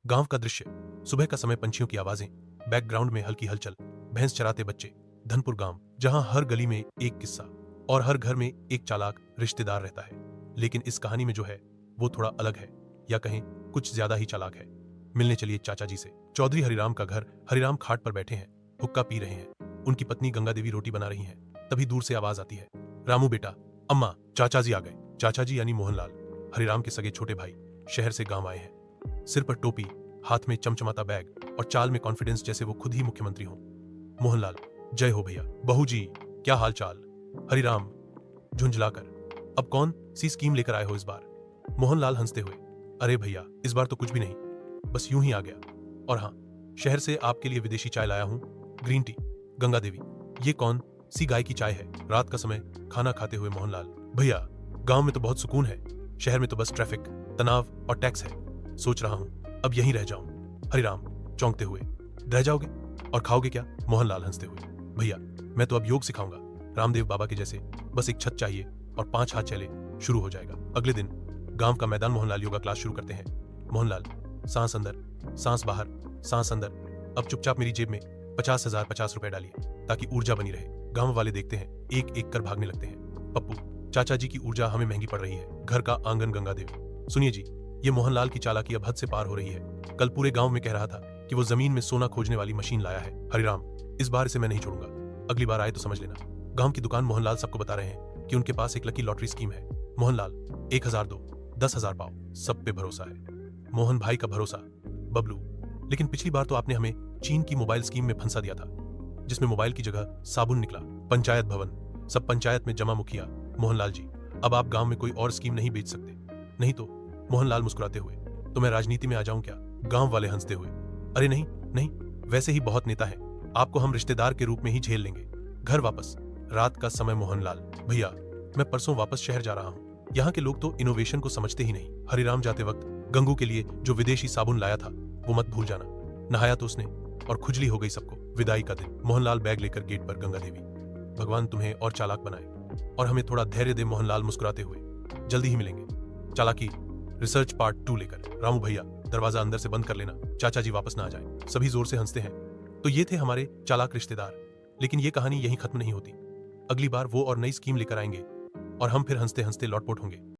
गांव का दृश्य, सुबह का समय, पंछियों की आवाजें, बैकग्राउंड में हल्की हलचल, भैंस चराते बच्चे। धनपुर गांव, जहां हर गली में एक किस्सा और हर घर में एक चालाक रिश्तेदार रहता है। लेकिन इस कहानी में जो है वो थोड़ा अलग है, या कहें कुछ ज्यादा ही चालाक है। मिलने चलिए चाचा जी से। चौधरी हरिराम का घर। हरिराम खाट पर बैठे हैं, हुक्का पी रहे हैं। उनकी पत्नी गंगा देवी रोटी बना रही हैं। तभी दूर से आवाज आती है, रामू बेटा, अम्मा, चाचा जी आ गए। चाचा जी यानी मोहनलाल, हरिराम के सगे छोटे भाई, शहर से गांव आए हैं। सिर पर टोपी, हाथ में चमचमाता बैग और चाल में कॉन्फिडेंस जैसे वो खुद ही मुख्यमंत्री हों। मोहनलाल, जय हो भैया। बहू जी, क्या हाल चाल। हरिराम झुंझलाकर, अब कौन सी स्कीम लेकर आए हो इस बार। मोहनलाल हंसते हुए, अरे भैया, इस बार तो कुछ भी नहीं, बस यूं ही आ गया। और हाँ, शहर से आपके लिए विदेशी चाय लाया हूं, ग्रीन टी। गंगा देवी, ये कौन सी गाय की चाय है। रात का समय, खाना खाते हुए मोहनलाल, भैया, गांव में तो बहुत सुकून है, शहर में तो बस ट्रैफिक, तनाव और टैक्स है। सोच रहा हूं अब यहीं रह जाऊं। हरिराम चौंकते हुए, रह जाओगे और खाओगे क्या। मोहनलाल हंसते हुए, भैया, मैं तो अब योग सिखाऊंगा, रामदेव बाबा के जैसे। बस एक छत चाहिए और 5 हाथ चले, शुरू हो जाएगा। अगले दिन गांव का मैदान, मोहनलाल योगा क्लास शुरू करते हैं। मोहनलाल, सांस अंदर, सांस बाहर, सांस अंदर। अब चुपचाप मेरी जेब में 50,000 50 रुपए डालिए, ताकि ऊर्जा बनी रहे। गांव वाले देखते हैं, एक एक कर भागने लगते हैं। पप्पू, चाचा जी की ऊर्जा हमें महंगी पड़ रही है। घर का आंगन, गंगा देवी, सुनिए जी, ये मोहनलाल की चालाकी अब हद से पार हो रही है। कल पूरे गांव में कह रहा था कि वो जमीन में सोना खोजने वाली मशीन लाया है। हरिराम, इस बार इसे मैं नहीं छोड़ूंगा, अगली बार आए तो समझ लेना। गांव की दुकान, मोहनलाल सबको बता रहे हैं कि उनके पास एक लकी लॉटरी स्कीम है। मोहनलाल, 1,000 दो, 10,000 पाओ, सब पे भरोसा है। मोहन भाई का भरोसा। बबलू, लेकिन पिछली बार तो आपने हमें चीन की मोबाइल स्कीम में फंसा दिया था, जिसमें मोबाइल की जगह साबुन निकला। पंचायत भवन, सब पंचायत में जमा मुखिया। मोहनलाल जी, अब आप गांव में कोई और स्कीम नहीं बेच सकते, नहीं तो। मोहनलाल मुस्कुराते हुए, तो मैं राजनीति में आ जाऊं क्या। गांव वाले हंसते हुए, अरे नहीं नहीं, वैसे ही बहुत नेता है, आपको हम रिश्तेदार के रूप में ही झेल लेंगे। घर वापस, रात का समय। मोहनलाल, भैया, मैं परसों वापस शहर जा रहा हूँ, यहाँ के लोग तो इनोवेशन को समझते ही नहीं। हरिराम, जाते वक्त गंगू के लिए जो विदेशी साबुन लाया था वो मत भूल जाना। नहाया तो उसने और खुजली हो गई सबको। विदाई का दिन। मोहनलाल बैग लेकर गेट पर। गंगा देवी, भगवान तुम्हें और चालाक बनाए और हमें थोड़ा धैर्य दे। मोहनलाल मुस्कुराते हुए, जल्दी ही मिलेंगे। चालाकी रिसर्च पार्ट 2 लेकर। रामू भैया, दरवाजा अंदर से बंद कर लेना, चाचा जी वापस ना आ जाए। सभी जोर से हंसते हैं। तो ये थे हमारे चालाक रिश्तेदार। लेकिन ये कहानी यहीं खत्म नहीं होती। अगली बार वो और नई स्कीम लेकर आएंगे और हम फिर हंसते हंसते लौटपोट होंगे।